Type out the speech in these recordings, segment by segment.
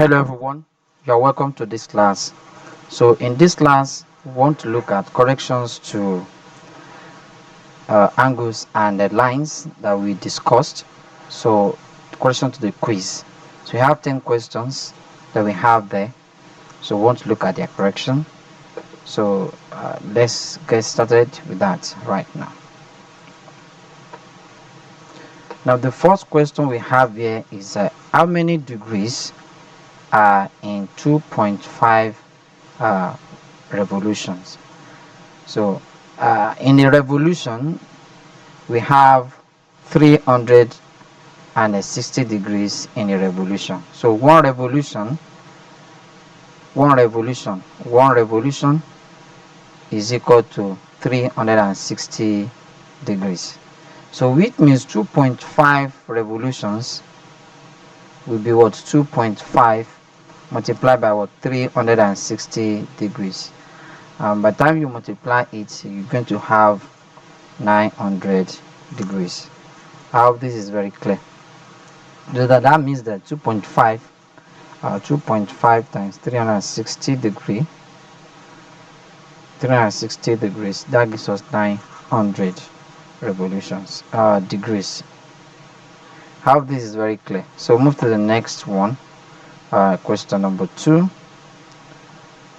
Hello everyone, you are welcome to this class. So in this class, we want to look at corrections to angles and lines that we discussed. So correction to the quiz. So we have 10 questions that we have there. So we want to look at their correction. So let's get started with that right now. Now the first question we have here is how many degrees are in 2.5 revolutions? So in a revolution, we have 360 degrees in a revolution. So one revolution is equal to 360 degrees. So which means 2.5 revolutions will be what? 2.5 multiplied by what? 360 degrees. By the time you multiply it, you're going to have 900 degrees. I hope this is very clear. So that means that 2.5 times 360 degrees that gives us 900 revolutions degrees. I hope this is very clear. So move to the next one. Question number 2.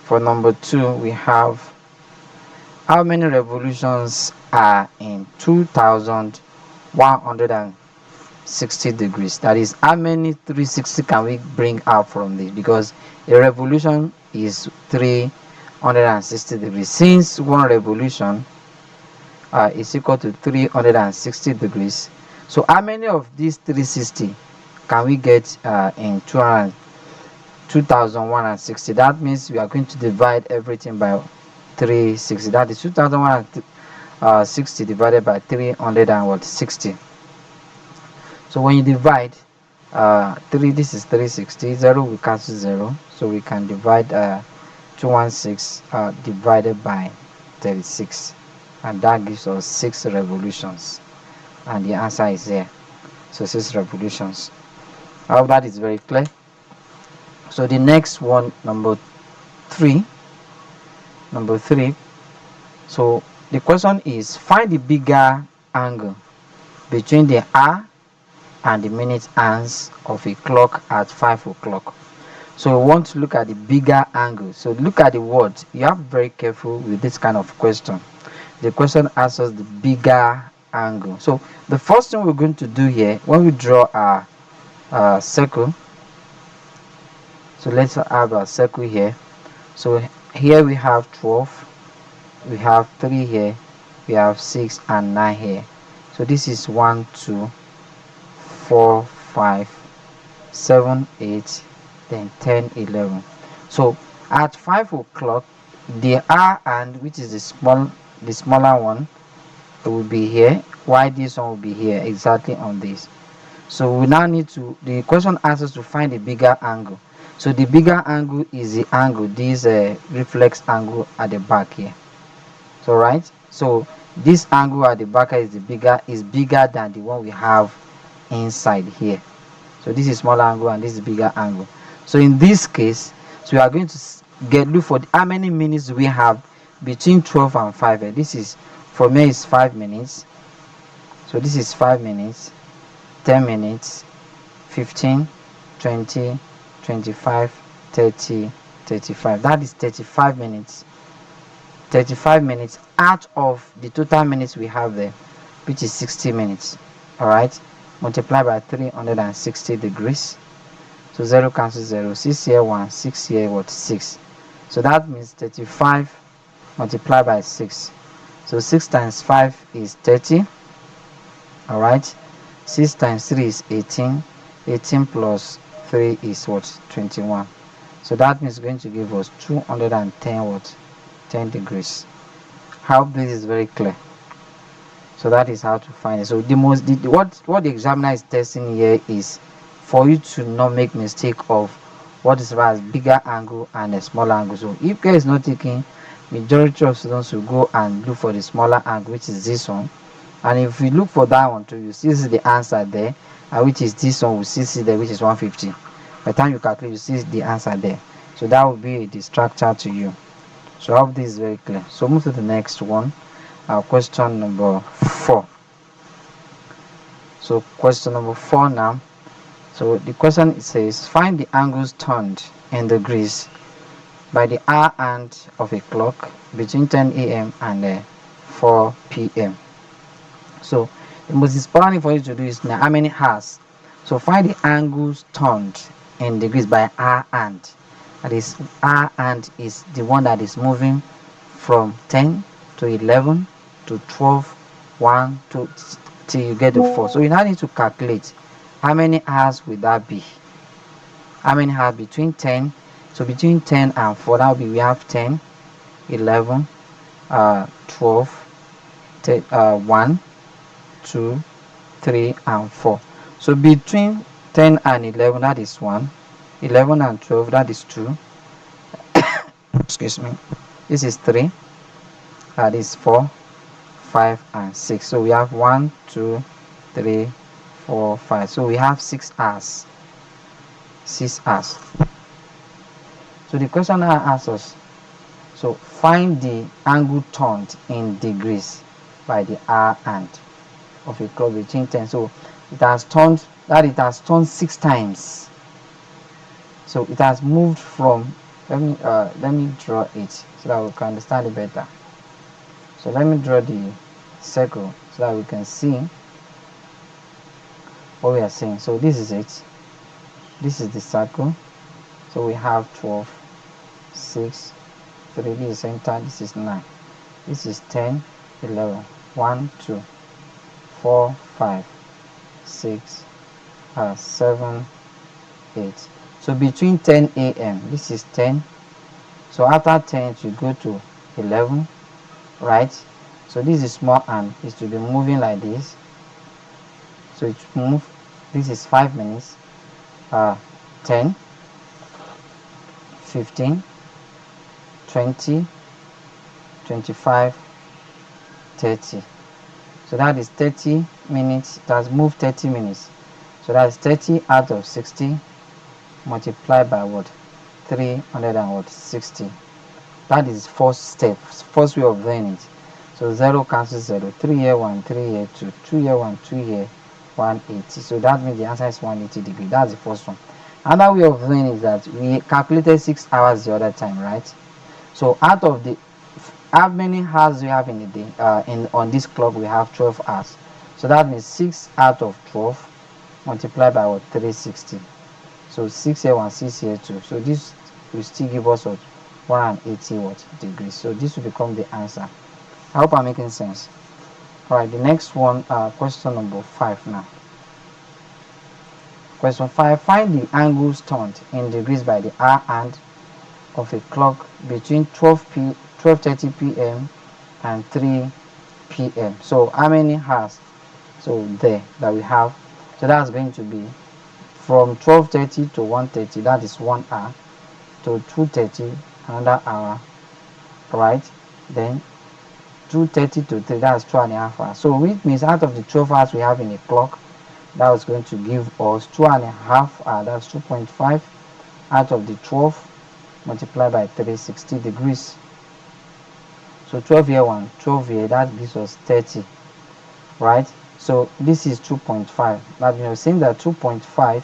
For number 2, we have how many revolutions are in 2160 degrees? That is, how many 360 can we bring out from this? Because a revolution is 360 degrees. Since one revolution is equal to 360 degrees, so how many of these 360 can we get in 2160? That means we are going to divide everything by 360. That is 2160 divided by 360. So when you divide 3, this is 360, 0 we cancel 0, so we can divide 216 divided by 36, and that gives us 6 revolutions, and the answer is here. So 6 revolutions. I hope that is very clear. So the next one, number 3. So the question is, find the bigger angle between the hour and the minute hands of a clock at 5 o'clock. So we want to look at the bigger angle. So look at the words. You have to be very careful with this kind of question. The question asks us the bigger angle. So the first thing we're going to do here, when we draw our circle, so let's have a circle here. So here we have 12, we have 3 here, we have 6 and 9 here. So this is 1, 2, 4, 5, 7, 8, then 10, 11. So at 5 o'clock, the hour hand, which is the smaller one, will be here, while this one will be here, exactly on this. So we now need to, the question asks us to find a bigger angle. So the bigger angle is the angle, this reflex angle at the back here. So right, so this angle at the back is bigger than the one we have inside here. So this is smaller angle and this is bigger angle. So in this case, so we are going to look for how many minutes we have between 12 and 5. This is, for me, is 5 minutes. So this is 5 minutes, 10 minutes, 15, 20, 25, 30, 35. That is 35 minutes. 35 minutes out of the total minutes we have there, which is 60 minutes. Alright, multiply by 360 degrees. So 0 cancels 0, 6 here 1, 6 here what? 6. So that means 35 multiplied by 6. So 6 times 5 is 30. Alright, 6 times 3 is 18. 18 plus 3 is what? 21. So that means it's going to give us 210 what? 10 degrees. I hope this is very clear. So that is how to find it. So what the examiner is testing here is for you to not make mistake of what is right as bigger angle and a smaller angle. So if care is not taken, majority of students will go and look for the smaller angle, which is this one. And if we look for that one too, you still see the answer there, which is this one. We still see there, which is 150. By the time you calculate, you see the answer there. So that will be a distractor to you. So I hope this is very clear. So move to the next one. Question number 4. So question number 4 now. So the question says, find the angles turned in degrees by the hour hand of a clock between 10 a.m. and 4 p.m. So the most important thing for you to do is now how many hours. So find the angles turned in degrees by hour hand. That is, hour hand is the one that is moving from 10 to 11 to 12, 1 to till you get the 4. So you now need to calculate how many hours will that be. How many hours between 10? So between 10 and 4, that will be, we have 10, 11, 12, 1, 2, 3, and 4. So between 10 and 11, that is 1. 11 and 12, that is 2. Excuse me. This is 3. That is 4, 5, and 6. So we have 1, 2, 3, 4, 5. So we have 6 hours. 6 hours. So the question now asks us, so find the angle turned in degrees by the hour hand of a clock between 10. So it has turned 6 times. So it has moved from, let me draw it so that we can understand it better. So let me draw the circle so that we can see what we are saying. So this is it. This is the circle. So we have 12, 6, 3, this is center, this is 9, this is 10, 11, 1, 2, 4, 5, 6, 7, 8. So between 10 a.m., this is 10. So after 10, you go to 11, right? So this is small hand, is to be moving like this. So it move. This is 5 minutes. 10, 15, 20, 25, 30. So that is 30 minutes. It has moved 30 minutes. So that is 30 out of 60 multiplied by what? 360. That is first step, first way of doing it. So 0 cancels 0. 3 here 1, 3 here 2, 2 here 1, 2 here 180. So that means the answer is 180 degrees. That's the first one. Another way of doing it is that we calculated 6 hours the other time, right? So out of the, how many hours do we have in the day? On this clock we have 12 hours. So that means 6 out of 12 multiplied by what? 360. So 6 here 1, 6 here 2. So this will still give us what? 180 degrees. So this will become the answer. I hope I'm making sense. Alright, the next one, question number 5 now. Question 5, find the angles turned in degrees by the hour hand of a clock between 12:30 p.m. and 3 p.m. So how many hours? So there that we have. So that's going to be from 12:30 to 1:30, that is 1 hour, to 2:30, another hour, right? Then 2:30 to 3, that's 2.5 hours. So which means out of the 12 hours we have in a clock, that was going to give us 2.5 hours, that's 2.5 out of the 12 multiplied by 360 degrees. So 12 here 1, 12 here, that gives us 30, right? So this is 2.5. That we are saying that 2.5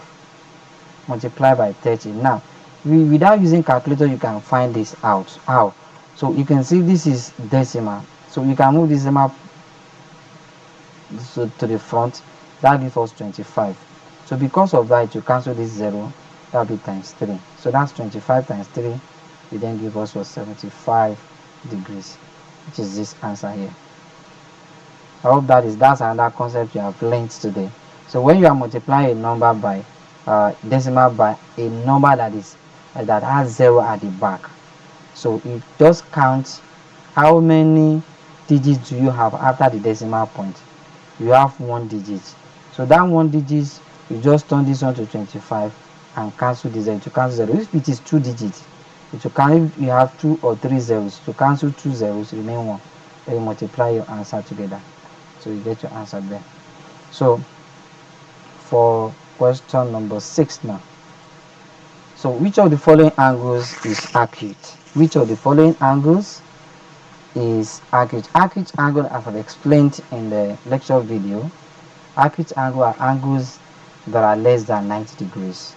multiplied by 30. Now, without using calculator, you can find this out. How? So you can see this is decimal. So you can move decimal to the front. That gives us 25. So because of that, you cancel this 0. That will be times 3. So that's 25 times 3. You then give us 75 degrees, which is this answer here. I hope that's another concept you have learned today. So when you are multiplying a number by decimal by a number that has 0 at the back, so it just counts how many digits do you have after the decimal point. You have 1 digit. So that 1 digit, you just turn this one to 25 and cancel this 0 to cancel 0. If it is 2 digits, if you have 2 or 3 zeros, to cancel 2 zeros, remain 1. Then you multiply your answer together. So you get your answer there. So for question number 6 now. So which of the following angles is acute? Which of the following angles is acute? Acute angle, as I've explained in the lecture video, acute angle are angles that are less than 90 degrees.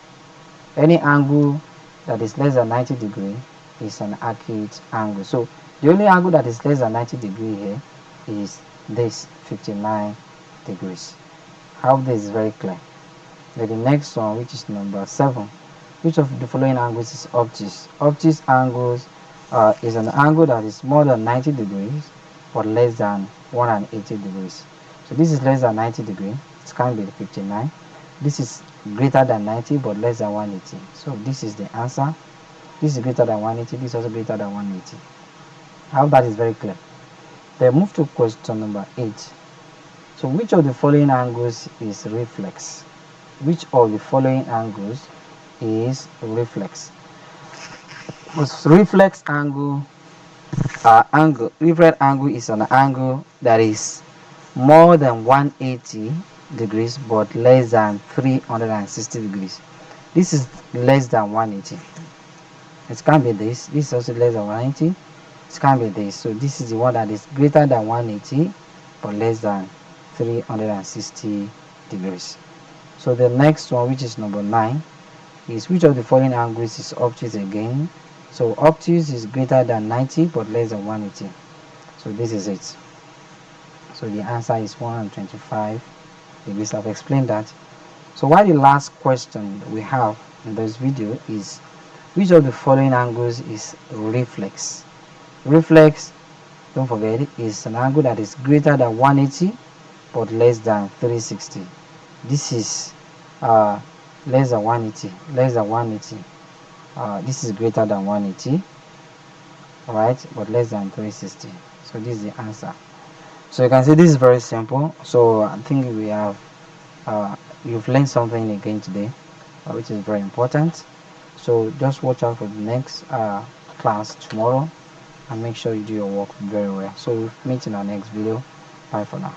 Any angle that is less than 90 degree is an acute angle. So the only angle that is less than 90 degree here is this 59 degrees. I hope this is very clear. Then the next one, which is number 7, which of the following angles is obtuse? Obtuse angles is an angle that is more than 90 degrees but less than 180 degrees. So this is less than 90 degrees. It can be 59. This is greater than 90 but less than 180. So this is the answer. This is greater than 180. This is also greater than 180. I hope that is very clear. Then move to question number 8. So which of the following angles is reflex? Which of the following angles is reflex? Reflex angle reflex angle is an angle that is more than 180 degrees but less than 360 degrees. This is less than 180. It can be this. This is also less than 180. It can be this. So this is the one that is greater than 180 but less than 360 degrees. So the next one, which is number 9, is which of the following angles is obtuse again? So obtuse is greater than 90 but less than 180. So this is it. So the answer is 125 degrees. I've explained that. So why the last question we have in this video is which of the following angles is reflex? Reflex, don't forget, is an angle that is greater than 180 but less than 360. This is less than 180. Less than 180. This is greater than 180, right, but less than 360. So this is the answer. So you can see this is very simple. So I think we have you've learned something again today, which is very important. So just watch out for the next class tomorrow and make sure you do your work very well. So we'll meet in our next video. Bye for now.